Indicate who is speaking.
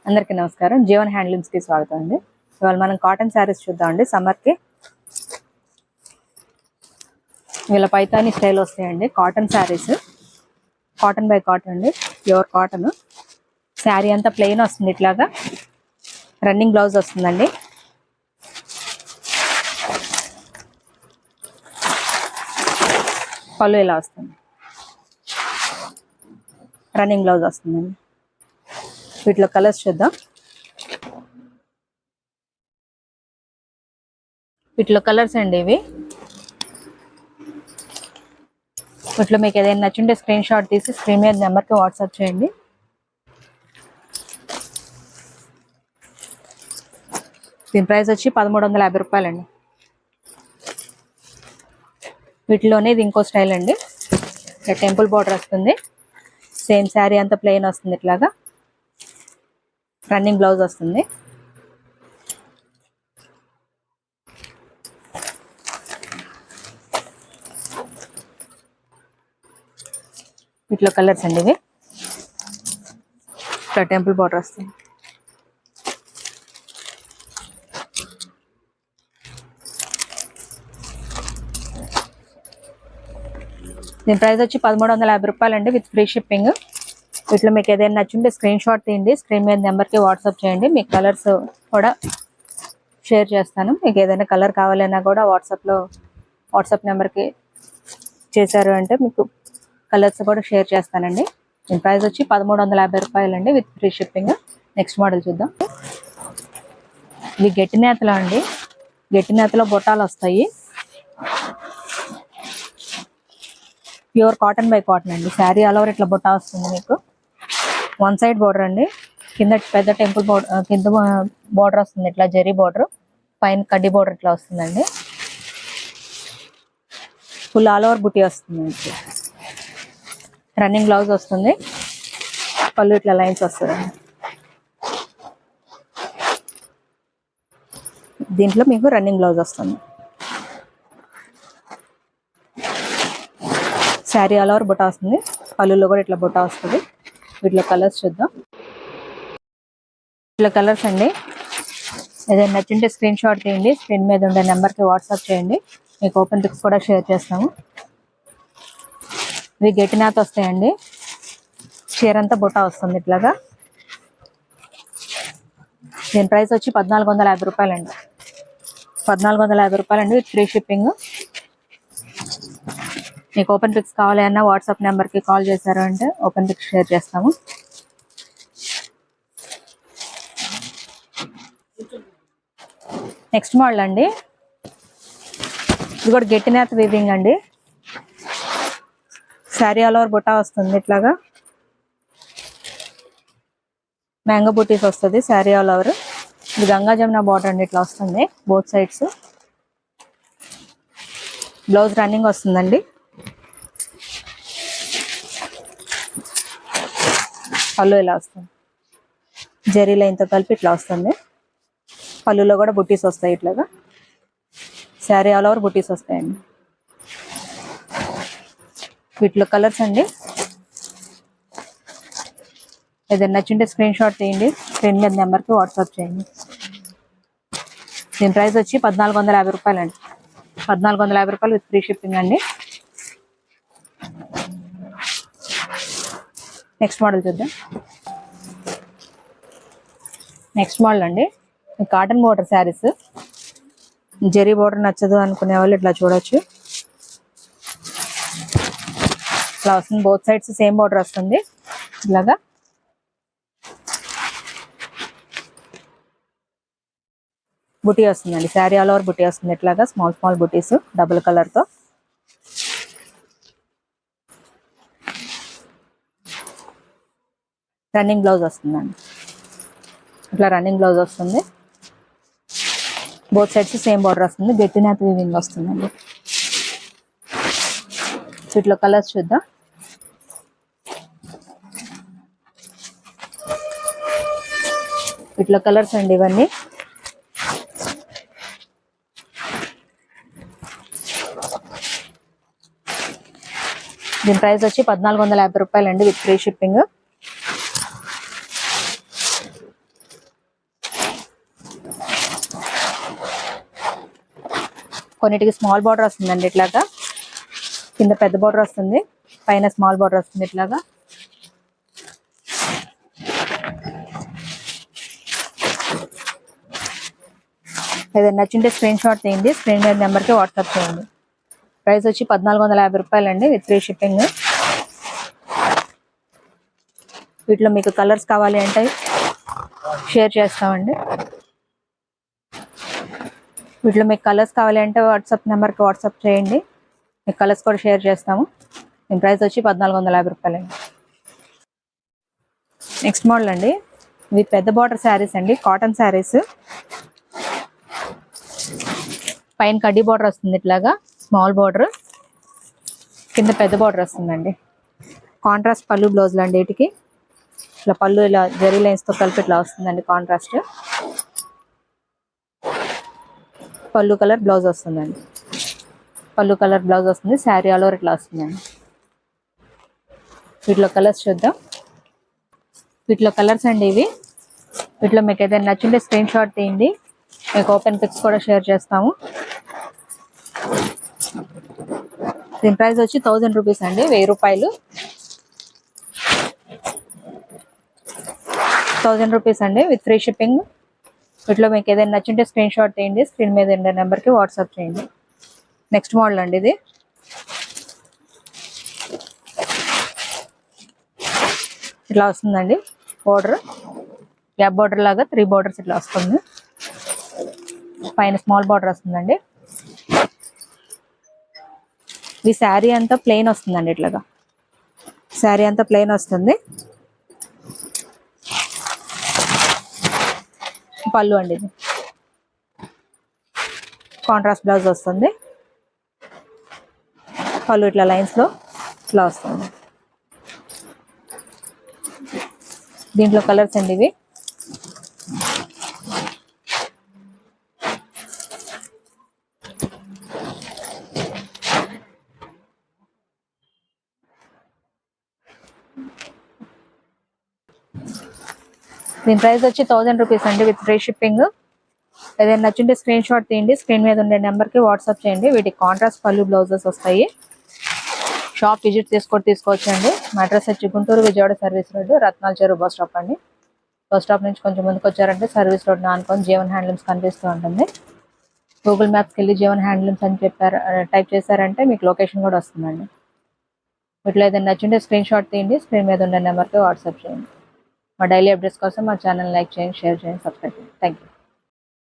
Speaker 1: అందరికీ నమస్కారం. జీవన్ హ్యాండ్లూమ్స్ కి స్వాగతం అండి. ఇవాళ మనం కాటన్ శారీస్ చూద్దామండి. సమ్మర్ కి వీళ్ళ పైతాని స్టైల్ వస్తాయండి. Cotton saris, cotton by cotton అండి, ప్యూర్ కాటన్. శారీ అంతా ప్లెయిన్ వస్తుంది, ఇట్లాగా రన్నింగ్ బ్లౌజ్ వస్తుందండి. పళ్ళు ఇలా వస్తుంది, రన్నింగ్ బ్లౌజ్ వస్తుందండి. వీటిలో కలర్స్ చూద్దాం. వీటిలో కలర్స్ అండి ఇవి. వీటిలో మీకు ఏదైనా నచ్చుంటే స్క్రీన్ షాట్ తీసి స్క్రీన్ మీద నెంబర్కి వాట్సాప్ చేయండి. దీని ప్రైస్ వచ్చి 1350 రూపాయలండి. వీటిలోనే ఇది ఇంకో స్టైల్ అండి. ఇక్కడ టెంపుల్ బార్డర్ వస్తుంది, సేమ్ శారీ అంతా ప్లెయిన్ వస్తుంది, ఇట్లాగా రన్నింగ్ బ్లౌజ్ వస్తుంది. వీటిలో కలర్స్ అండి ఇవి. ఇక్కడ టెంపుల్ బార్డర్ వస్తుంది. దీని ప్రైస్ వచ్చి 1350 రూపాయలండి, విత్ ఫ్రీ షిప్పింగ్. వీటిలో మీకు ఏదైనా నచ్చుంటే స్క్రీన్ షాట్ తీయండి, స్క్రీన్ మీద నెంబర్కి వాట్సాప్ చేయండి. మీకు కలర్స్ కూడా షేర్ చేస్తాను. మీకు ఏదైనా కలర్ కావాలన్నా కూడా వాట్సాప్ నెంబర్కి చేశారు అంటే మీకు కలర్స్ కూడా షేర్ చేస్తానండి. దీని ప్రైస్ వచ్చి 1350 రూపాయలండి, with free shipping. Next model చూద్దాం. ఇవి గట్టి నేతలో అండి. గట్టి నేతలో బొట్టాలు వస్తాయి. ప్యూర్ కాటన్ బై కాటన్ అండి. శారీ ఆల్ ఓవర్ ఇట్లా బొట్టా వస్తుంది మీకు. వన్ సైడ్ బోర్డర్ అండి, కింద పెద్ద టెంపుల్ బోర్డర్, కింద బోర్డర్ వస్తుంది ఇట్లా జరీ బోర్డర్, పైన కడ్డీ బోర్డర్ ఇట్లా వస్తుందండి. ఫుల్ ఆల్ ఓవర్ బుటీ వస్తుంది. రన్నింగ్ బ్లౌజ్ వస్తుంది, పళ్ళు ఇట్లా లైన్స్ వస్తుంది. దీంట్లో మీకు రన్నింగ్ బ్లౌజ్ వస్తుంది. శారీ ఆల్ ఓవర్ బుట్టా వస్తుంది, పళ్ళులో కూడా ఇట్లా బుట్టా వస్తుంది. వీటిలో కలర్స్ చూద్దాం. వీటిలో కలర్స్ అండి. ఏదైనా నచ్చింటే స్క్రీన్ షాట్ తీయండి, స్క్రీన్ మీద ఉండే నెంబర్కి వాట్సాప్ చేయండి. మీకు ఓపెన్ పిక్స్ కూడా షేర్ చేస్తాము. ఇవి గట్టి నాత వస్తాయండి. చీర అంతా బుట్టా వస్తుంది ఇట్లాగా. దీని ప్రైస్ వచ్చి 1450 రూపాయలండి. 1450 రూపాయలండి, విత్ ఫ్రీ షిప్పింగ్. మీకు ఓపెన్ పిక్స్ కావాలి అన్నా వాట్సాప్ నెంబర్కి కాల్ చేశారు అంటే ఓపెన్ పిక్స్ షేర్ చేస్తాము. నెక్స్ట్ మోడల్ అండి. ఇది కూడా గట్టి నేత వీవింగ్ అండి. శారీ ఆల్ ఓవర్ బుట్టా వస్తుంది ఇట్లాగా. మ్యాంగో బుటీస్ వస్తుంది శారీ ఆల్ ఓవర్. ఇది గంగా జమున బార్డర్ అండి, ఇట్లా వస్తుంది బోత్ సైడ్స్. బ్లౌజ్ రన్నింగ్ వస్తుందండి. పళ్ళు ఇలా వస్తుంది, జరీ లైన్తో కలిపి ఇట్లా వస్తుంది. పళ్ళులో కూడా బుటీస్ వస్తాయి ఇట్లాగా. శారీ ఆల్ ఓవర్ బుటీస్ వస్తాయండి. వీటిలో కలర్స్ అండి. ఏదైనా నచ్చింటే స్క్రీన్ షాట్ తీయండి, స్క్రీన్ మీద నెంబర్కి వాట్సాప్ చేయండి. దీని ప్రైస్ వచ్చి 1450 రూపాయలండి. 1450 రూపాయలు, విత్ ఫ్రీ షిప్పింగ్ అండి. నెక్స్ట్ మోడల్ చూద్దాం. నెక్స్ట్ మోడల్ అండి. Cotton border saris. Zari border నచ్చదు అనుకునే వాళ్ళు ఇట్లా చూడొచ్చు. ఇట్లా వస్తుంది, బోత్ సైడ్స్ సేమ్ బోర్డర్ వస్తుంది ఇలాగా. బుటీ వస్తుందండి, శారీ ఆల్ ఓవర్ బుటీ వస్తుంది ఇట్లాగా. స్మాల్ స్మాల్ బుటీస్ డబుల్ కలర్తో. రన్నింగ్ బ్లౌజ్ వస్తుందండి, ఇట్లా రన్నింగ్ బ్లౌజ్ వస్తుంది. బోత్ సైడ్స్ సేమ్ బార్డర్ వస్తుంది. గట్టి నేత వీవింగ్ వస్తుందండి. వీటిలో కలర్స్ చూద్దాం. వీటిలో కలర్స్ అండి ఇవన్నీ. దీని ప్రైస్ వచ్చి 1450 రూపాయలండి, విత్ ఫ్రీ షిప్పింగ్. కొన్నిటికి స్మాల్ బార్డర్ వస్తుందండి ఇట్లాగా, కింద పెద్ద బార్డర్ వస్తుంది, పైన స్మాల్ బార్డర్ వస్తుంది ఇట్లాగా. ఏదైనా నచ్చింటే స్క్రీన్ షాట్ తీయండి, స్క్రీన్ మీద నెంబర్కి వాట్సాప్ చేయండి. ప్రైస్ వచ్చి 1450 రూపాయలండి విత్ ఫ్రీ షిప్పింగ్. వీటిలో మీకు కలర్స్ కావాలి అంటే షేర్ చేస్తామండి. వీటిలో మీకు కలర్స్ కావాలి అంటే వాట్సాప్ నెంబర్కి వాట్సాప్ చేయండి, మీకు కలర్స్ కూడా షేర్ చేస్తాము. దీని ప్రైస్ వచ్చి 1450 రూపాయలండి. నెక్స్ట్ మోడల్ అండి, ఇవి పెద్ద బార్డర్ శారీస్ అండి, కాటన్ శారీస్. పైన కడ్డీ బార్డర్ వస్తుంది ఇట్లాగా, స్మాల్ బార్డర్, కింద పెద్ద బార్డర్ వస్తుందండి. కాంట్రాస్ట్ పళ్ళు బ్లౌజులు అండి వీటికి. ఇట్లా పళ్ళు ఇలా జరీ లైన్స్తో కలిపి ఇట్లా వస్తుందండి కాంట్రాస్ట్. పళ్ళు కలర్ బ్లౌజ్ వస్తుందండి, పళ్ళు కలర్ బ్లౌజ్ వస్తుంది. శారీ ఆల్ ఓవర్ ఇట్లా వస్తుందండి. వీటిలో కలర్స్ చూద్దాం. వీటిలో కలర్స్ అండి ఇవి. వీటిలో మీకు ఏదైనా నచ్చింటే స్క్రీన్ షాట్ తీయండి, మీకు ఓపెన్ పిక్స్ కూడా షేర్ చేస్తాము. దీని ప్రైస్ వచ్చి 1000 రూపీస్ అండి, 1000 రూపాయలు. 1000 రూపీస్ అండి విత్ ఫ్రీ షిప్పింగ్. వీటిలో మీకు ఏదైనా నచ్చింటే స్క్రీన్ షాట్ తీయండి, స్క్రీన్ మీద ఉండే నెంబర్కి వాట్సాప్ చేయండి. నెక్స్ట్ మోడల్ అండి ఇది. ఇట్లా వస్తుందండి బార్డర్, గ్యాప్ బార్డర్ లాగా 3 బార్డర్స్ ఇట్లా వస్తుంది. పైన స్మాల్ బార్డర్ వస్తుందండి. ఈ శారీ అంతా ప్లెయిన్ వస్తుందండి ఇట్లాగా, శారీ అంతా ప్లెయిన్ వస్తుంది. పళ్ళు అండి ఇది, కాంట్రాస్ట్ బ్లౌజ్ వస్తుంది. పళ్ళు ఇట్లా లైన్స్లో ఇట్లా వస్తుంది. దీంట్లో కలర్స్ అండి ఇవి. దీని ప్రైస్ వచ్చి 1000 రూపీస్ అండి విత్ ఫ్రీ షిప్పింగ్. ఏదైనా నచ్చింటే స్క్రీన్ షాట్ తీయండి, స్క్రీన్ మీద ఉండే నెంబర్కి వాట్సాప్ చేయండి. వీటికి కాంట్రాస్ట్ పళ్ళు బ్లౌజెస్ వస్తాయి. షాప్ విజిట్ తీసుకోవచ్చు అండి. మా అడ్రస్ వచ్చి గుంటూరు విజయవాడ సర్వీస్ రోడ్, రత్నాల చెరువు బస్ స్టాప్ అండి. బస్ స్టాప్ నుంచి కొంచెం ముందుకు వచ్చారంటే సర్వీస్ రోడ్ ఆనుకొని జీవన్ హ్యాండ్లూమ్స్ కనిపిస్తూ ఉంటుంది. గూగుల్ మ్యాప్స్కి వెళ్ళి జీవన్ హ్యాండ్లూమ్స్ అని టైప్ చేశారంటే మీకు లొకేషన్ కూడా వస్తుందండి. వీటిలో ఏదైనా నచ్చింటే స్క్రీన్ షాట్ తీయండి, స్క్రీన్ మీద ఉండే నెంబర్కి వాట్సాప్ చేయండి. మా డైలీ అప్డేట్స్ కోసం మా ఛానల్ లైక్ చేయండి, షేర్ చేయండి, సబ్స్క్రైబ్ చేయండి. Thank you.